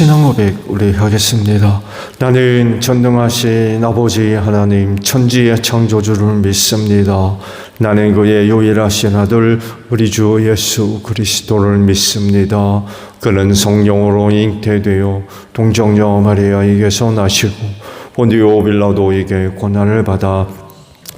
신앙 고백 우리 하겠습니다. 나는 전능하신 아버지 하나님 천지의 창조주를 믿습니다. 나는 그의 유일하신 아들 우리 주 예수 그리스도를 믿습니다. 그는 성령으로 잉태되어 동정녀 마리아에게서 나시고 본디오 빌라도에게 고난을 받아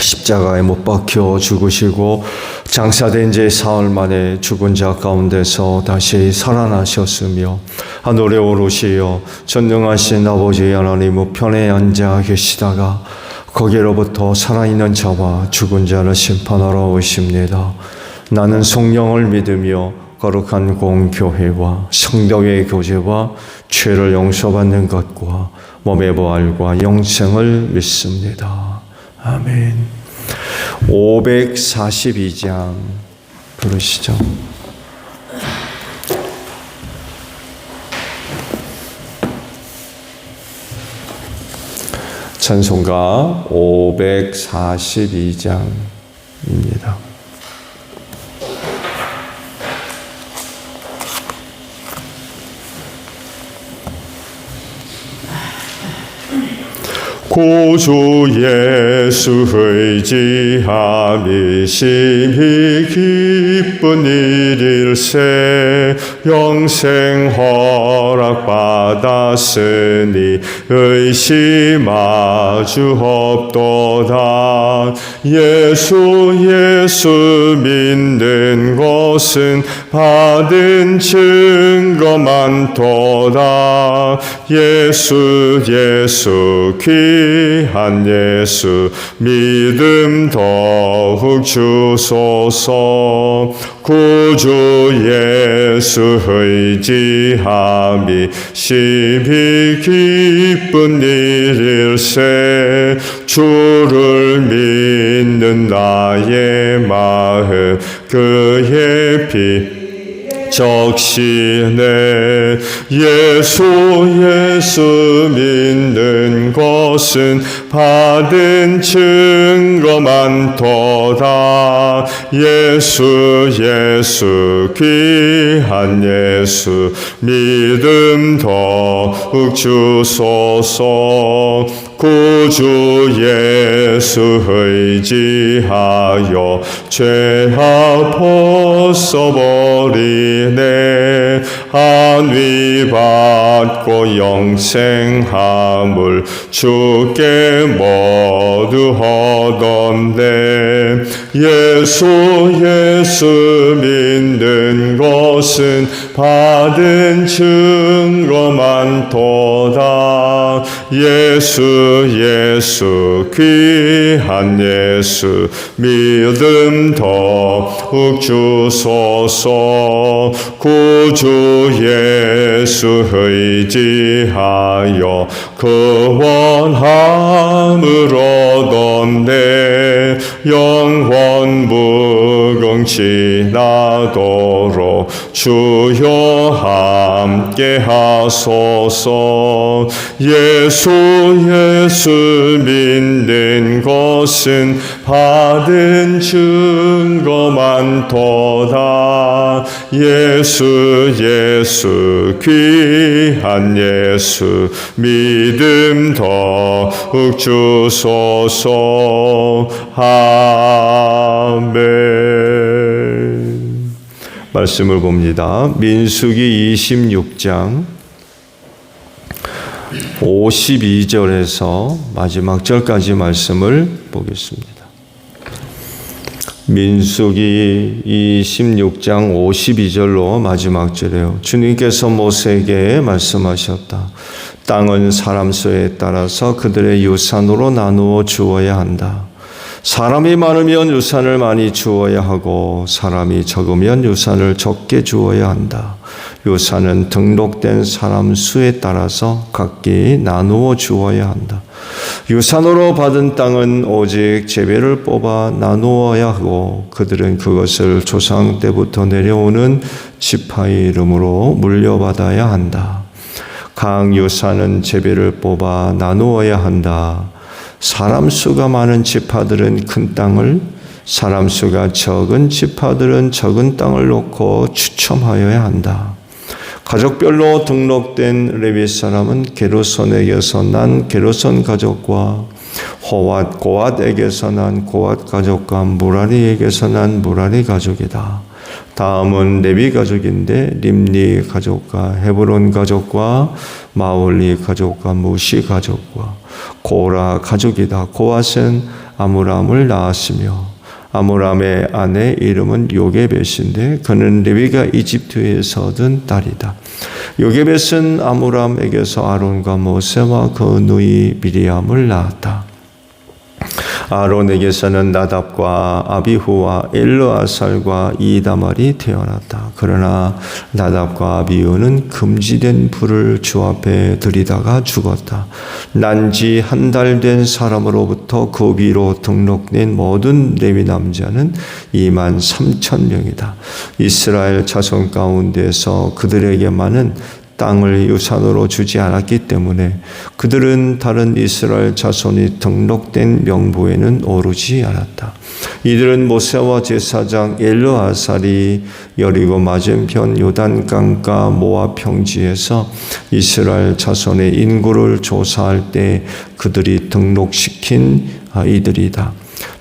십자가에 못 박혀 죽으시고 장사된 지 사흘 만에 죽은 자 가운데서 다시 살아나셨으며 하늘에 오르시어 전능하신 아버지 하나님 우편에 앉아 계시다가 거기로부터 살아있는 자와 죽은 자를 심판하러 오십니다. 나는 성령을 믿으며 거룩한 공교회와 성도의 교제와 죄를 용서받는 것과 몸의 부활과 영생을 믿습니다. 아멘. 542장 부르시죠. 찬송가 542장입니다. 구주 예수 의지함이 심히 기쁜 일일세 영생 허락받았으니 의심하주 없도다. 예수 믿는 것은 받은 증거 많도다. 예수 귀한 예수 믿음 더욱 주소서. 구주 예수 의지함이 심히 기쁜 일일세 주를 믿는 나의 마음 그의 피 적시네. 예수 믿는 것은 받은 증거 많도다. 예수 귀한 예수 믿음 더욱 주소서. 구주 예수 의지하여 죄악 벗어버리네. 안위 받고 영생함을 주께 모두 얻었네. 예수 믿는 것은 받은 증거 많도다. 예수 귀한 예수 믿음 더욱 주소서. 구주 예수 의지하여 구원함을 얻었네. 영원 무궁 지나도록 주여 함께 하소서. 예수 믿는 것은 받은 증거 많도다. 예수 귀한 예수 믿음 더욱 주소서. 아멘. 말씀을 봅니다. 민수기 26장 52절에서 마지막 절까지 말씀을 보겠습니다. 민수기 26장 52절로 마지막 절에요. 주님께서 모세에게 말씀하셨다. 땅은 사람 수에 따라서 그들의 유산으로 나누어 주어야 한다. 사람이 많으면 유산을 많이 주어야 하고 사람이 적으면 유산을 적게 주어야 한다. 유산은 등록된 사람 수에 따라서 각기 나누어 주어야 한다. 유산으로 받은 땅은 오직 제배를 뽑아 나누어야 하고 그들은 그것을 조상 때부터 내려오는 지파의 이름으로 물려받아야 한다. 각 유산은 제배를 뽑아 나누어야 한다. 사람 수가 많은 지파들은 큰 땅을, 사람 수가 적은 지파들은 적은 땅을 놓고 추첨하여야 한다. 가족별로 등록된 레위 사람은 게르손에게서 난 게르손 가족과 고앗에게서 난 고앗 가족과 무라리에게서 난 무라리 가족이다. 다음은 레위 가족인데 림니 가족과 헤브론 가족과 마올리 가족과 무시 가족과 고라 가족이다. 고앗은 아므람을 낳았으며 아므람의 아내 이름은 요게벳인데 그는 레위가 이집트에서 얻은 딸이다. 요게벳은 아므람에게서 아론과 모세와 그 누이 미리암을 낳았다. 아론에게서는 나답과 아비후와 엘르아살과 이다말이 태어났다. 그러나 나답과 아비후는 금지된 불을 주 앞에 들이다가 죽었다. 난지 한 달 된 사람으로부터 그 위로 등록된 모든 레위 남자는 23,000명이다. 이스라엘 자손 가운데서 그들에게만은 땅을 유산으로 주지 않았기 때문에 그들은 다른 이스라엘 자손이 등록된 명부에는 오르지 않았다. 이들은 모세와 제사장 엘르아살이 여리고 맞은편 요단강가 모압 평지에서 이스라엘 자손의 인구를 조사할 때 그들이 등록시킨 이들이다.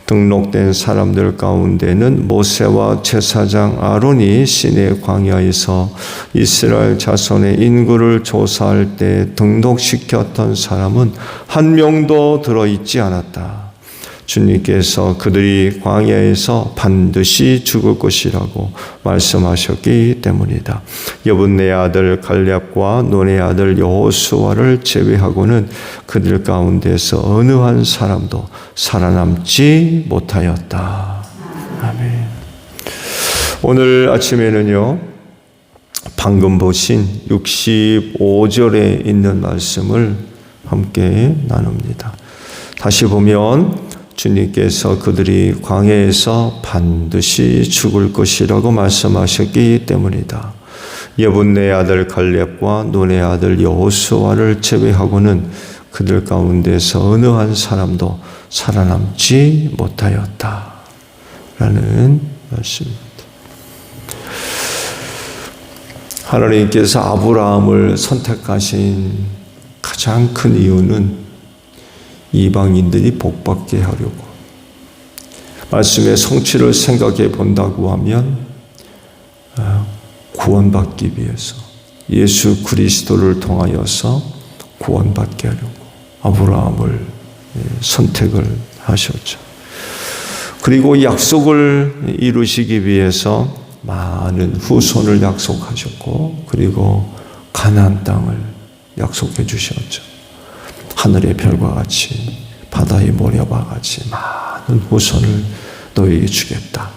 등록된 사람들 가운데는 모세와 제사장 아론이 시내 광야에서 이스라엘 자손의 인구를 조사할 때 등록시켰던 사람은 한 명도 들어있지 않았다. 주님께서 그들이 광야에서 반드시 죽을 것이라고 말씀하셨기 때문이다. 여분네 아들 갈렙과 눈의 아들 여호수아를 제외하고는 그들 가운데서 어느 한 사람도 살아남지 못하였다. 아멘. 오늘 아침에는요, 방금 보신 65절에 있는 말씀을 함께 나눕니다. 다시 보면 주님께서 그들이 광야에서 반드시 죽을 것이라고 말씀하셨기 때문이다. 여분네 아들 갈렙과 눈의 아들 여호수아를 제외하고는 그들 가운데서 어느 한 사람도 살아남지 못하였다. 라는 말씀입니다. 하나님께서 아브라함을 선택하신 가장 큰 이유는 이방인들이 복받게 하려고, 말씀의 성취를 생각해 본다고 하면 구원받기 위해서 예수 그리스도를 통하여서 구원받게 하려고 아브라함을 선택을 하셨죠. 그리고 약속을 이루시기 위해서 많은 후손을 약속하셨고, 그리고 가나안 땅을 약속해 주셨죠. 하늘의 별과 같이 바다의 모래와 같이 많은 후손을 너에게 주겠다.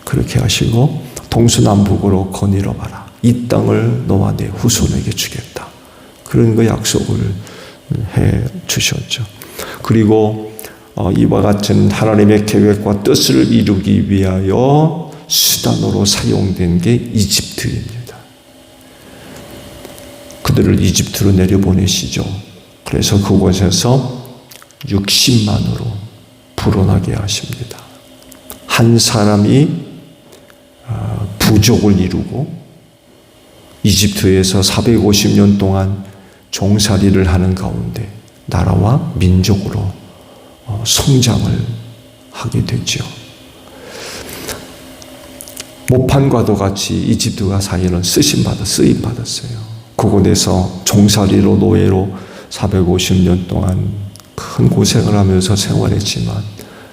그렇게 하시고 동서남북으로 거닐어 봐라. 이 땅을 너와 내 후손에게 주겠다. 그런 그 약속을 해 주셨죠. 그리고 이와 같은 하나님의 계획과 뜻을 이루기 위하여 수단으로 사용된 게 이집트입니다. 그들을 이집트로 내려보내시죠. 그래서 그곳에서 60만으로 불어나게 하십니다. 한 사람이 부족을 이루고 이집트에서 450년 동안 종살이를 하는 가운데 나라와 민족으로 성장을 하게 되죠. 모판과도 같이 이집트가 사실은 쓰임 받았어요. 그곳에서 종살이로 노예로 450년 동안 큰 고생을 하면서 생활했지만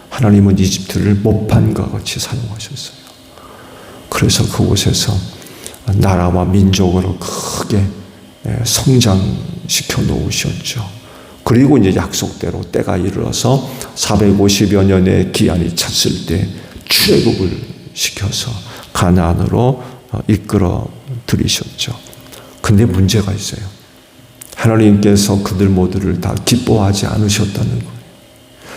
하나님은 이집트를 모판과 같이 사용하셨어요. 그래서 그곳에서 나라와 민족으로 크게 성장시켜 놓으셨죠. 그리고 이제 약속대로 때가 이르러서 450여 년의 기한이 찼을 때 출애굽을 시켜서 가나안으로 이끌어 들이셨죠. 근데 문제가 있어요. 하나님께서 그들 모두를 다 기뻐하지 않으셨다는 거예요.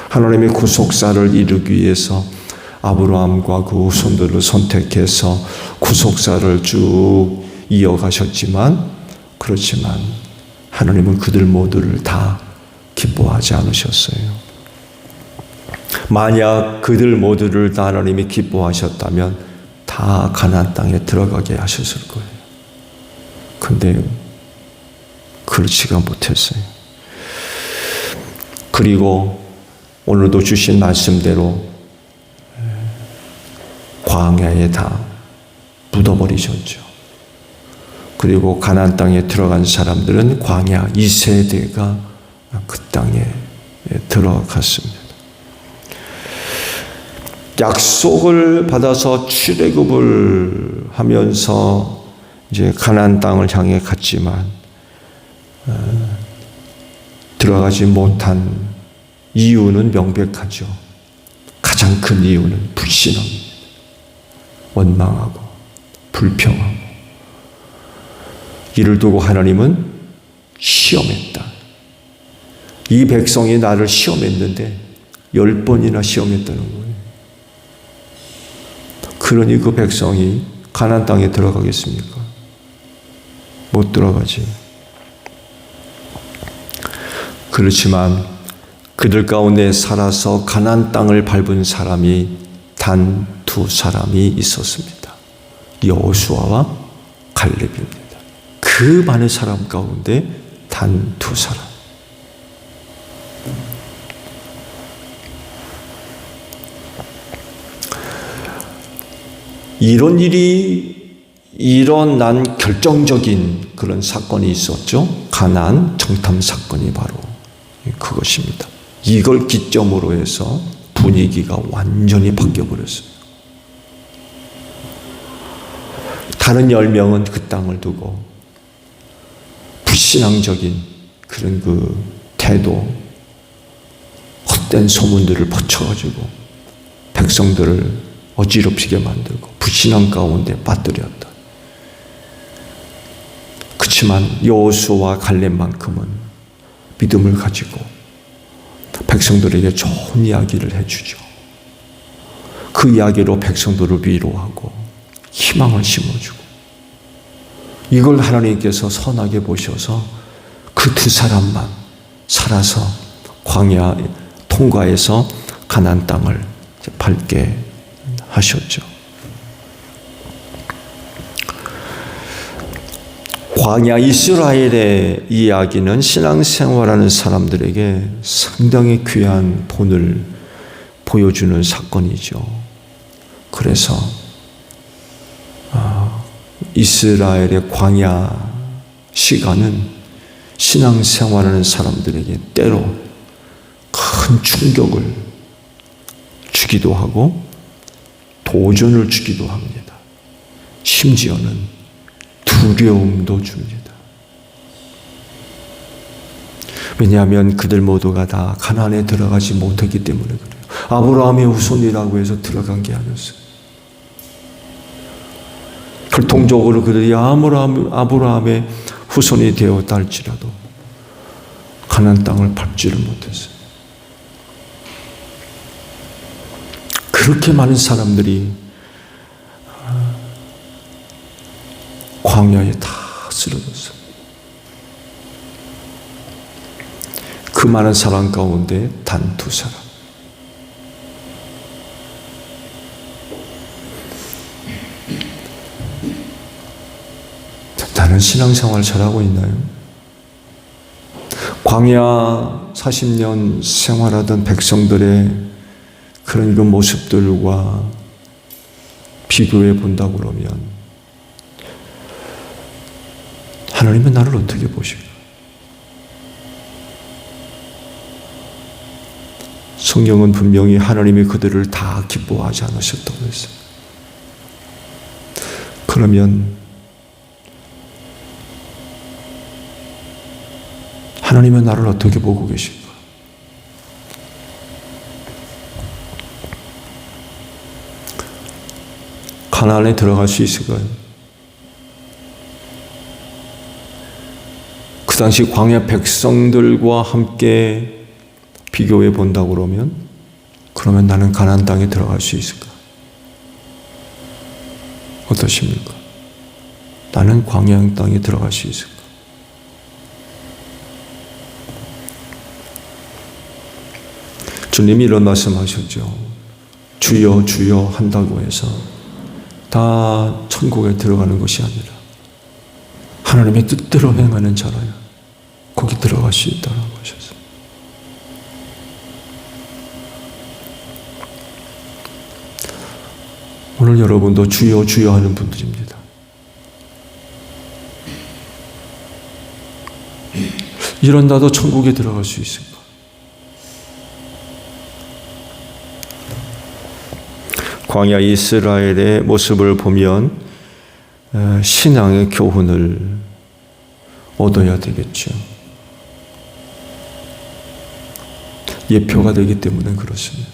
하나님의 구속사를 이루기 위해서 아브라함과 그 후손들을 선택해서 구속사를 쭉 이어가셨지만, 그렇지만 하나님은 그들 모두를 다 기뻐하지 않으셨어요. 만약 그들 모두를 다 하나님이 기뻐하셨다면 다 가나안 땅에 들어가게 하셨을 거예요. 근데 그렇지가 못했어요. 그리고 오늘도 주신 말씀대로 광야에 다 묻어버리셨죠. 그리고 가나안 땅에 들어간 사람들은 광야 2세대가 그 땅에 들어갔습니다. 약속을 받아서 출애굽을 하면서 이제 가나안 땅을 향해 갔지만 들어가지 못한 이유는 명백하죠. 가장 큰 이유는 불신앙입니다. 원망하고 불평하고 이를 두고 하나님은 시험했다. 이 백성이 나를 시험했는데 10번이나 시험했다는 거예요. 그러니 그 백성이 가나안 땅에 들어가겠습니까? 못 들어가지. 그렇지만 그들 가운데 살아서 가나안 땅을 밟은 사람이 단 2사람이 있었습니다. 여호수아와 갈렙입니다. 그 많은 사람 가운데 단 2사람. 이런 일이 일어난 결정적인 그런 사건이 있었죠. 가나안 정탐 사건이 바로 그것입니다. 이걸 기점으로 해서 분위기가 완전히 바뀌어버렸어요. 다른 10명은 그 땅을 두고 불신앙적인 그런 그 태도, 헛된 소문들을 퍼쳐가지고 백성들을 어지럽히게 만들고 불신앙 가운데 빠뜨렸다. 그렇지만 여호수아와 갈렙만큼은 믿음을 가지고 백성들에게 좋은 이야기를 해주죠. 그 이야기로 백성들을 위로하고 희망을 심어주고 이걸 하나님께서 선하게 보셔서 그 2사람만 살아서 광야 통과해서 가나안 땅을 밟게 하셨죠. 광야 이스라엘의 이야기는 신앙생활하는 사람들에게 상당히 귀한 본을 보여주는 사건이죠. 그래서 이스라엘의 광야 시간은 신앙생활하는 사람들에게 때로 큰 충격을 주기도 하고 도전을 주기도 합니다. 심지어는 두려움도 줍니다. 왜냐하면 그들 모두가 다 가나안에 들어가지 못했기 때문에 그래요. 아브라함의 후손이라고 해서 들어간 게 아니었어요. 결통적으로 그들이 아브라함의 후손이 되었다 할지라도 가나안 땅을 밟지를 못했어요. 그렇게 많은 사람들이 광야에 다 쓰러졌어요. 그 많은 사람 가운데 단 2사람. 나는 신앙생활 잘하고 있나요? 광야 40년 생활하던 백성들의 그런 그 모습들과 비교해 본다고 그러면 하나님은 나를 어떻게 보실까? 성경은 분명히 하나님이 그들을 다 기뻐하지 않으셨다고 했어요. 그러면 하나님은 나를 어떻게 보고 계실까? 가나안에 들어갈 수 있을까요? 그 당시 광야 백성들과 함께 비교해 본다고 그러면 나는 가나안 땅에 들어갈 수 있을까? 어떠십니까? 나는 광야 땅에 들어갈 수 있을까? 주님이 이런 말씀하셨죠. 주여 주여 한다고 해서 다 천국에 들어가는 것이 아니라 하나님의 뜻대로 행하는 자라야 거기 들어갈 수 있다고 하셨어요. 오늘 여러분도 주여 주여 하는 분들입니다. 이런 나도 천국에 들어갈 수 있을까? 광야 이스라엘의 모습을 보면 신앙의 교훈을 얻어야 되겠죠. 예표가 되기 때문에 그렇습니다.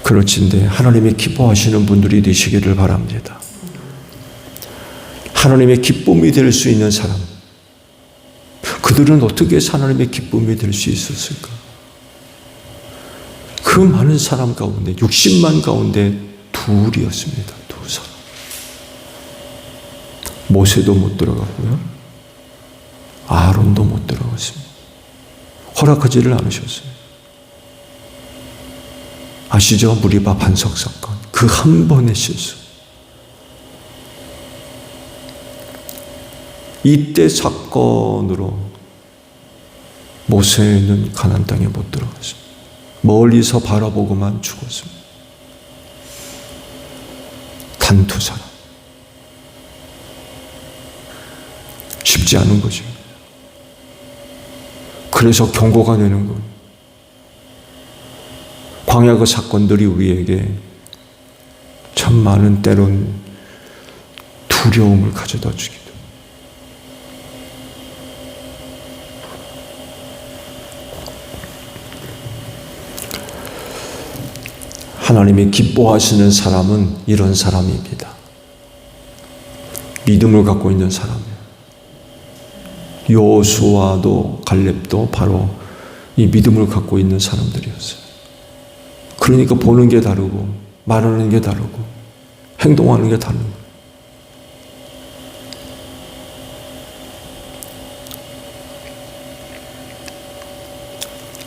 그렇진데 하나님이 기뻐하시는 분들이 되시기를 바랍니다. 하나님의 기쁨이 될 수 있는 사람, 그들은 어떻게 하나님의 기쁨이 될 수 있었을까? 그 많은 사람 가운데 60만 가운데 둘이었습니다. 두 사람. 모세도 못 들어갔고요, 아론도 못 들어갔습니다. 허락하지를 않으셨어요. 아시죠? 무리바 반석 사건, 그 한 번의 실수. 이때 사건으로 모세는 가나안 땅에 못 들어갔습니다. 멀리서 바라보고만 죽었습니다. 단 두 사람. 쉽지 않은 거죠. 그래서 경고가 되는 것. 광야 그 사건들이 우리에게 참 많은 때론 두려움을 가져다 주기도. 하나님이 기뻐하시는 사람은 이런 사람입니다. 믿음을 갖고 있는 사람이에요. 여호수아도 갈렙도 바로 이 믿음을 갖고 있는 사람들이었어요. 그러니까 보는 게 다르고 말하는 게 다르고 행동하는 게 다른 거예요.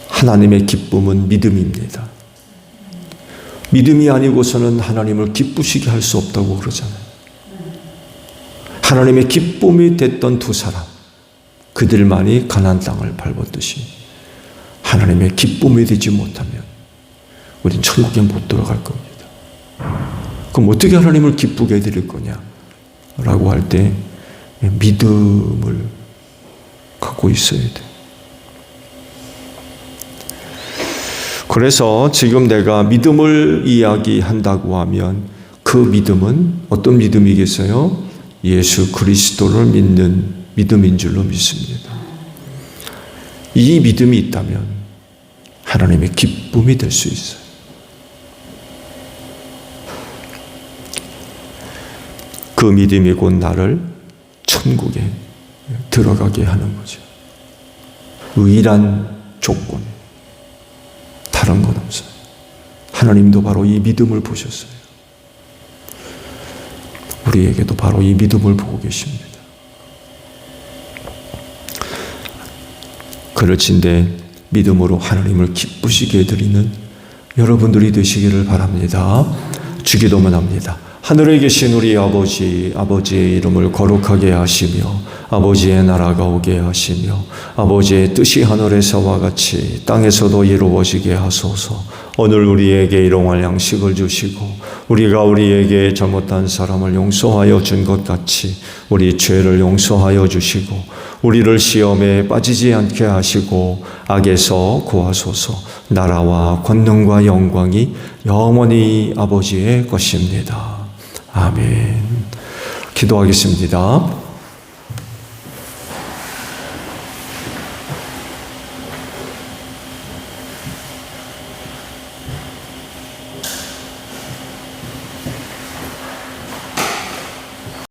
하나님의 기쁨은 믿음입니다. 믿음이 아니고서는 하나님을 기쁘시게 할 수 없다고 그러잖아요. 하나님의 기쁨이 됐던 두 사람, 그들만이 가나안 땅을 밟았듯이 하나님의 기쁨이 되지 못하면 우린 천국에 못 들어갈 겁니다. 그럼 어떻게 하나님을 기쁘게 해드릴 거냐라고 할 때 믿음을 갖고 있어야 돼요. 그래서 지금 내가 믿음을 이야기한다고 하면 그 믿음은 어떤 믿음이겠어요? 예수 그리스도를 믿는 믿음인 줄로 믿습니다. 이 믿음이 있다면 하나님의 기쁨이 될 수 있어요. 그 믿음이 곧 나를 천국에 들어가게 하는 거죠. 유일한 조건, 다른 건 없어요. 하나님도 바로 이 믿음을 보셨어요. 우리에게도 바로 이 믿음을 보고 계십니다. 그렇진데 믿음으로 하나님을 기쁘시게 해드리는 여러분들이 되시기를 바랍니다. 주기도문 합니다. 하늘에 계신 우리 아버지, 아버지의 이름을 거룩하게 하시며 아버지의 나라가 오게 하시며 아버지의 뜻이 하늘에서와 같이 땅에서도 이루어지게 하소서. 오늘 우리에게 일용할 양식을 주시고 우리가 우리에게 잘못한 사람을 용서하여 준 것 같이 우리 죄를 용서하여 주시고 우리를 시험에 빠지지 않게 하시고 악에서 구하소서. 나라와 권능과 영광이 영원히 아버지의 것입니다. 아멘. 기도하겠습니다.